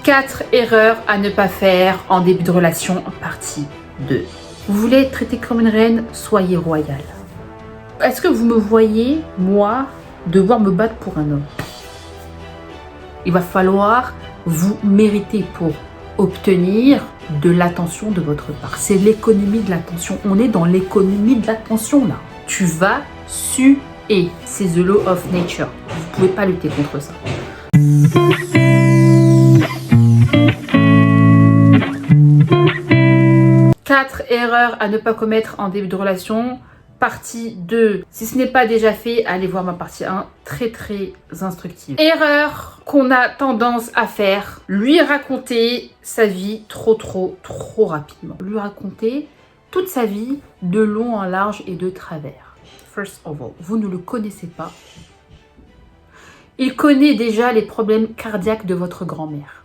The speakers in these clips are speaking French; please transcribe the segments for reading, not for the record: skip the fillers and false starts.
4 erreurs à ne pas faire en début de relation, partie 2. Vous voulez être traité comme une reine, soyez royale. Est-ce que vous me voyez, moi, devoir me battre pour un homme? Il va falloir vous mériter pour obtenir de l'attention de votre part. C'est l'économie de l'attention. On est dans l'économie de l'attention là. Tu vas suer. C'est the law of nature. Vous ne pouvez pas lutter contre ça. Quatre erreurs à ne pas commettre en début de relation, partie 2. Si ce n'est pas déjà fait, allez voir ma partie 1, très instructive. Erreur qu'on a tendance à faire, lui raconter sa vie trop rapidement. Lui raconter toute sa vie de long en large et de travers. First of all, vous ne le connaissez pas. Il connaît déjà les problèmes cardiaques de votre grand-mère.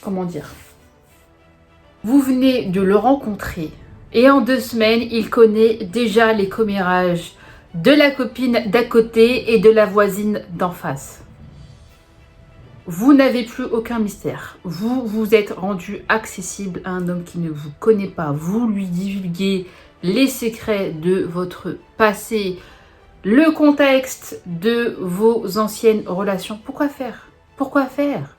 Comment dire? Vous venez de le rencontrer et en 2 semaines, il connaît déjà les commérages de la copine d'à côté et de la voisine d'en face. Vous n'avez plus aucun mystère. Vous vous êtes rendu accessible à un homme qui ne vous connaît pas. Vous lui divulguez les secrets de votre passé, le contexte de vos anciennes relations. Pourquoi faire? Pourquoi faire?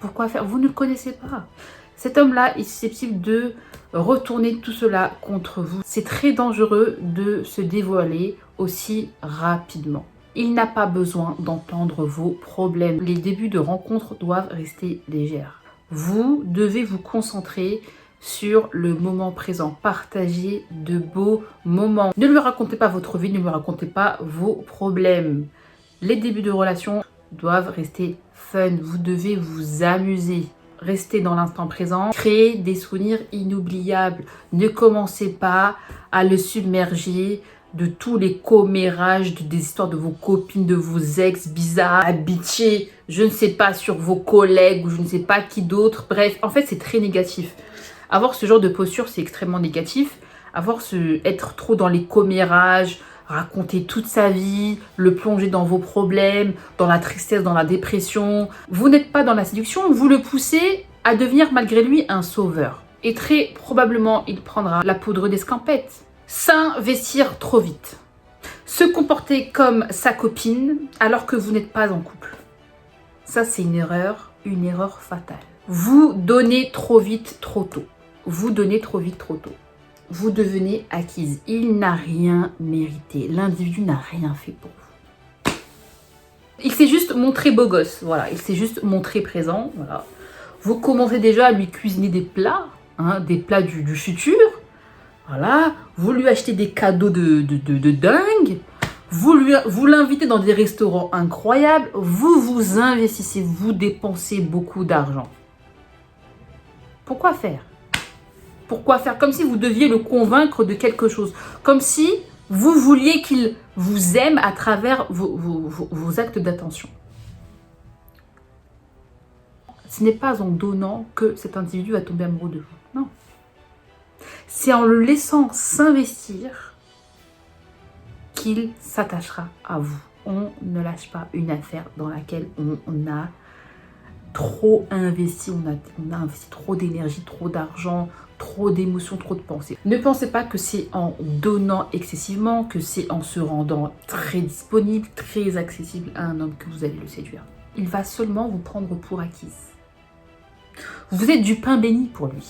Pourquoi faire? Vous ne le connaissez pas. Cet homme-là est susceptible de retourner tout cela contre vous. C'est très dangereux de se dévoiler aussi rapidement. Il n'a pas besoin d'entendre vos problèmes. Les débuts de rencontre doivent rester légères. Vous devez vous concentrer sur le moment présent. Partagez de beaux moments. Ne lui racontez pas votre vie, ne lui racontez pas vos problèmes. Les débuts de relation doivent rester fun. Vous devez vous amuser. Restez dans l'instant présent. Créez des souvenirs inoubliables. Ne commencez pas à le submerger de tous les commérages, des histoires de vos copines, de vos ex bizarres, à bitcher, je ne sais pas, sur vos collègues ou je ne sais pas qui d'autre. Bref, en fait, c'est très négatif. Avoir ce genre de posture, c'est extrêmement négatif. Être trop dans les commérages, raconter toute sa vie, le plonger dans vos problèmes, dans la tristesse, dans la dépression. Vous n'êtes pas dans la séduction, vous le poussez à devenir malgré lui un sauveur. Et très probablement, il prendra la poudre d'escampette. S'investir trop vite. Se comporter comme sa copine alors que vous n'êtes pas en couple. Ça, c'est une erreur fatale. Vous donnez trop vite, trop tôt. Vous donnez trop vite, trop tôt. Vous devenez acquise. Il n'a rien mérité. L'individu n'a rien fait pour vous. Il s'est juste montré beau gosse. Voilà, il s'est juste montré présent. Voilà. Vous commencez déjà à lui cuisiner des plats, des plats du futur. Voilà, vous lui achetez des cadeaux de dingue, vous l'invitez dans des restaurants incroyables, vous vous investissez, vous dépensez beaucoup d'argent. Pourquoi faire? Pourquoi faire? Comme si vous deviez le convaincre de quelque chose. Comme si vous vouliez qu'il vous aime à travers vos actes d'attention. Ce n'est pas en donnant que cet individu va tomber amoureux de vous. Non. C'est en le laissant s'investir qu'il s'attachera à vous. On ne lâche pas une affaire dans laquelle on a trop investi, on a investi trop d'énergie, trop d'argent, trop d'émotions, trop de pensées. Ne pensez pas que c'est en donnant excessivement, que c'est en se rendant très disponible, très accessible à un homme que vous allez le séduire. Il va seulement vous prendre pour acquise. Vous êtes du pain béni pour lui.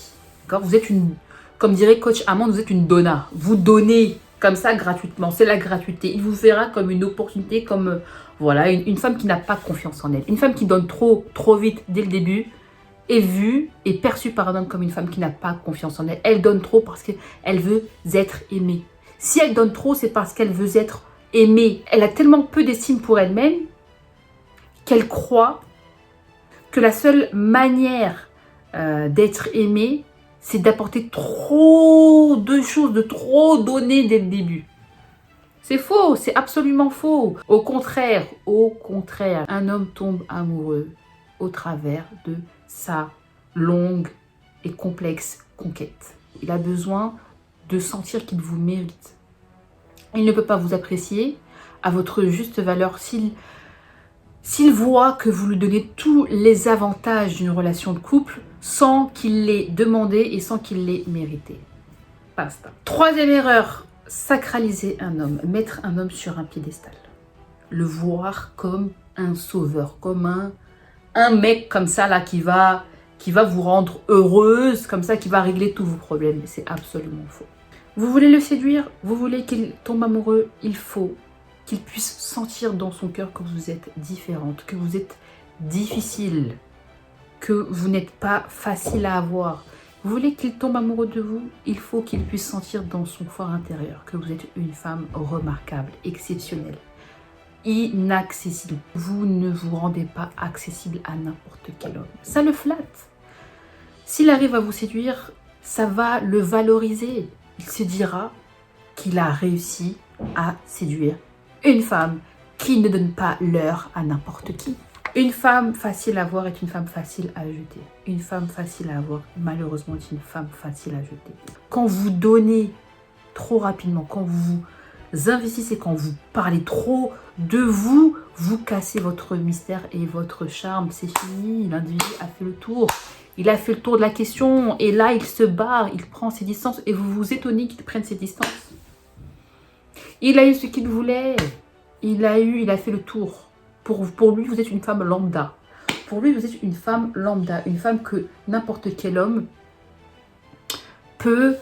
Vous êtes comme dirait coach Amand, vous êtes une donna. Vous donnez comme ça gratuitement. C'est la gratuité. Il vous verra comme une opportunité, comme voilà, une femme qui n'a pas confiance en elle. Une femme qui donne trop vite dès le début est vue et perçue par un homme comme une femme qui n'a pas confiance en elle. Elle donne trop parce qu'elle veut être aimée. Si elle donne trop, c'est parce qu'elle veut être aimée. Elle a tellement peu d'estime pour elle-même qu'elle croit que la seule manière d'être aimée, c'est d'apporter trop de choses, de trop donner dès le début. C'est faux, c'est absolument faux. Au contraire, un homme tombe amoureux au travers de sa longue et complexe conquête. Il a besoin de sentir qu'il vous mérite. Il ne peut pas vous apprécier à votre juste valeur S'il voit que vous lui donnez tous les avantages d'une relation de couple sans qu'il l'ait demandé et sans qu'il l'ait mérité. Basta. Troisième erreur, sacraliser un homme, mettre un homme sur un piédestal. Le voir comme un sauveur, comme un mec comme ça là qui va vous rendre heureuse, comme ça qui va régler tous vos problèmes. C'est absolument faux. Vous voulez le séduire, vous voulez qu'il tombe amoureux, il faut qu'il puisse sentir dans son cœur que vous êtes différente, que vous êtes difficile, que vous n'êtes pas facile à avoir. Vous voulez qu'il tombe amoureux de vous, il faut qu'il puisse sentir dans son fort intérieur que vous êtes une femme remarquable, exceptionnelle, inaccessible. Vous ne vous rendez pas accessible à n'importe quel homme. Ça le flatte. S'il arrive à vous séduire, ça va le valoriser. Il se dira qu'il a réussi à séduire une femme qui ne donne pas l'heure à n'importe qui. Une femme facile à voir est une femme facile à jeter. Une femme facile à avoir, malheureusement, est une femme facile à jeter. Quand vous donnez trop rapidement, quand vous investissez, quand vous parlez trop de vous, vous cassez votre mystère et votre charme. C'est fini, l'individu a fait le tour. Il a fait le tour de la question et là, il se barre, il prend ses distances et vous vous étonnez qu'il prenne ses distances. Il a eu ce qu'il voulait. Il a fait le tour. Pour lui, vous êtes une femme lambda. Pour lui, vous êtes une femme lambda. Une femme que n'importe quel homme peut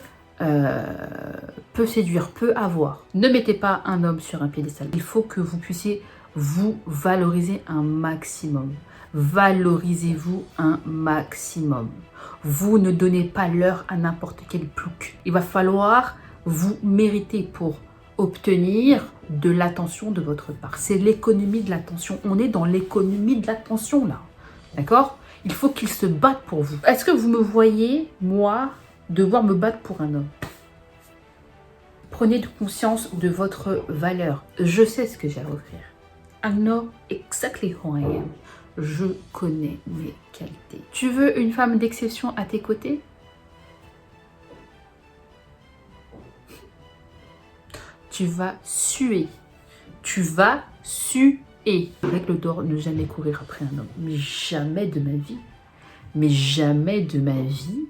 séduire, peut avoir. Ne mettez pas un homme sur un piédestal. Il faut que vous puissiez vous valoriser un maximum. Valorisez-vous un maximum. Vous ne donnez pas l'heure à n'importe quel plouc. Il va falloir vous mériter pour obtenir de l'attention de votre part. C'est l'économie de l'attention. On est dans l'économie de l'attention là. D'accord? Il faut qu'il se batte pour vous. Est-ce que vous me voyez, moi, devoir me battre pour un homme? Prenez conscience de votre valeur. Je sais ce que j'ai à offrir. I know exactly who I am. Je connais mes qualités. Tu veux une femme d'exception à tes côtés? Tu vas suer. Tu vas suer. Règle d'or, ne jamais courir après un homme. Mais jamais de ma vie. Mais jamais de ma vie.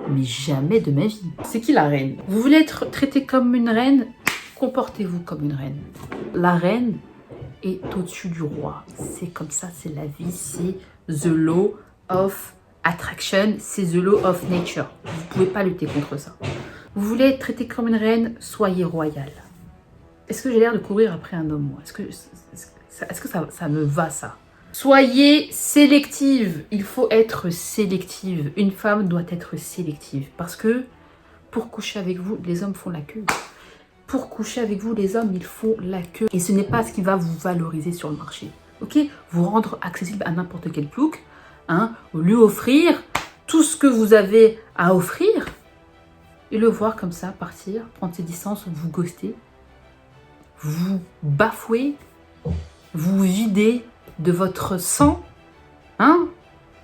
Mais jamais de ma vie. C'est qui la reine? Vous voulez être traitée comme une reine? Comportez-vous comme une reine. La reine est au-dessus du roi. C'est comme ça, c'est la vie. C'est the law of attraction. C'est the law of nature. Vous ne pouvez pas lutter contre ça. Vous voulez être traitée comme une reine? Soyez royale. Est-ce que j'ai l'air de courir après un homme, moi? Est-ce que ça me va, ça? Soyez sélective. Il faut être sélective. Une femme doit être sélective. Parce que pour coucher avec vous, les hommes font la queue. Pour coucher avec vous, les hommes, ils font la queue. Et ce n'est pas ce qui va vous valoriser sur le marché. Ok? Vous rendre accessible à n'importe quel plouc. Hein? Lui offrir tout ce que vous avez à offrir. Et le voir comme ça, partir, prendre ses distances, vous ghoster. Vous bafouez, vous videz de votre sang, hein?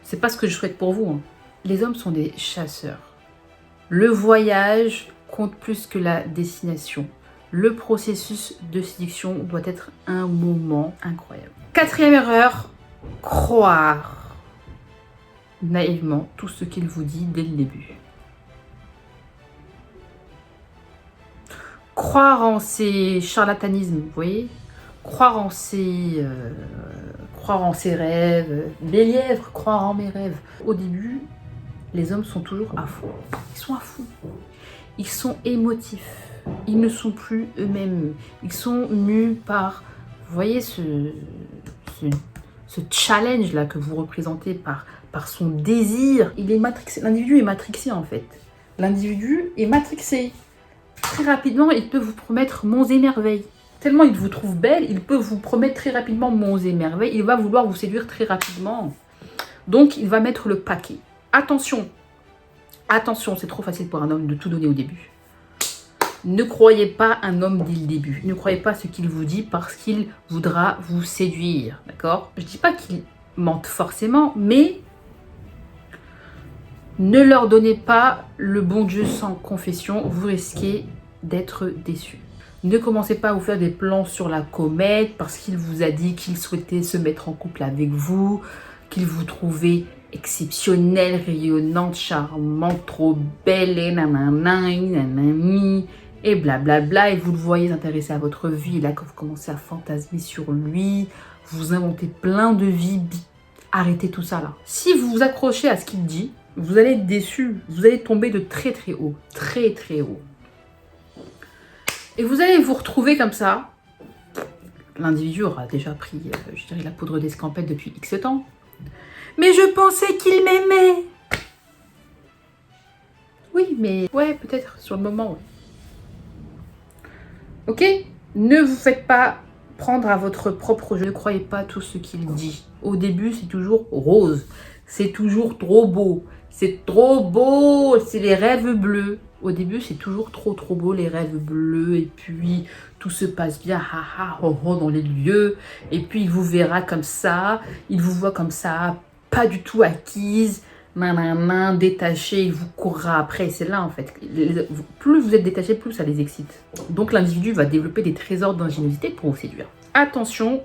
C'est pas ce que je souhaite pour vous. Hein. Les hommes sont des chasseurs. Le voyage compte plus que la destination. Le processus de séduction doit être un moment incroyable. Quatrième erreur, croire naïvement tout ce qu'il vous dit dès le début. Croire en ces charlatanismes, vous voyez, croire en ces rêves, les lièvres, croire en mes rêves. Au début, les hommes sont toujours à fond. Ils sont à fond. Ils sont émotifs. Ils ne sont plus eux-mêmes. Ils sont mus par, vous voyez, ce challenge là que vous représentez par son désir. Il est matrixé. L'individu est matrixé en fait. L'individu est matrixé. Très rapidement, il peut vous promettre monts et merveilles. Tellement il vous trouve belle, il peut vous promettre très rapidement monts et merveilles. Il va vouloir vous séduire très rapidement. Donc, il va mettre le paquet. Attention, attention, c'est trop facile pour un homme de tout donner au début. Ne croyez pas un homme dès le début. Ne croyez pas ce qu'il vous dit parce qu'il voudra vous séduire. D'accord? Je ne dis pas qu'il mente forcément, mais ne leur donnez pas le bon Dieu sans confession. Vous risquez d'être déçus. Ne commencez pas à vous faire des plans sur la comète parce qu'il vous a dit qu'il souhaitait se mettre en couple avec vous, qu'il vous trouvait exceptionnelle, rayonnante, charmante, trop belle, et nanana, nanani, et blablabla. Et vous le voyez s'intéresser à votre vie. Et là, quand vous commencez à fantasmer sur lui, vous inventez plein de vies. Arrêtez tout ça là. Si vous vous accrochez à ce qu'il dit, vous allez être déçu. Vous allez tomber de très très haut. Très très haut. Et vous allez vous retrouver comme ça. L'individu aura déjà pris, je dirais, la poudre d'escampette depuis X temps. Mais je pensais qu'il m'aimait. Oui, mais ouais, peut-être sur le moment. Ouais. Ok? Ne vous faites pas prendre à votre propre jeu. Ne croyez pas tout ce qu'il dit. Au début, c'est toujours rose. C'est toujours trop beau. C'est trop beau. C'est les rêves bleus. Au début, c'est toujours trop beau, les rêves bleus. Et puis, tout se passe bien, ha ha, ho ho, dans les lieux. Et puis, il vous verra comme ça. Il vous voit comme ça, pas du tout acquise, main, détachée. Il vous courra après. C'est là, en fait. Plus vous êtes détaché, plus ça les excite. Donc, l'individu va développer des trésors d'ingéniosité pour vous séduire. Attention,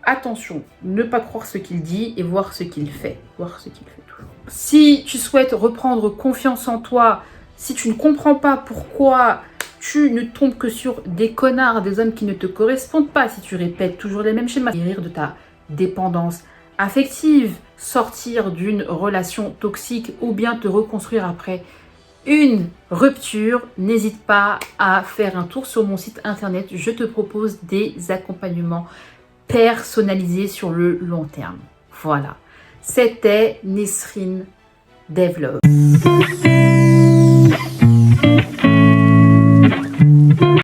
attention, ne pas croire ce qu'il dit et voir ce qu'il fait. Voir ce qu'il fait toujours. Si tu souhaites reprendre confiance en toi, si tu ne comprends pas pourquoi tu ne tombes que sur des connards, des hommes qui ne te correspondent pas, si tu répètes toujours les mêmes schémas, guérir de ta dépendance affective, sortir d'une relation toxique ou bien te reconstruire après une rupture, n'hésite pas à faire un tour sur mon site internet. Je te propose des accompagnements personnalisés sur le long terme. Voilà. C'était Nesrine Devlove.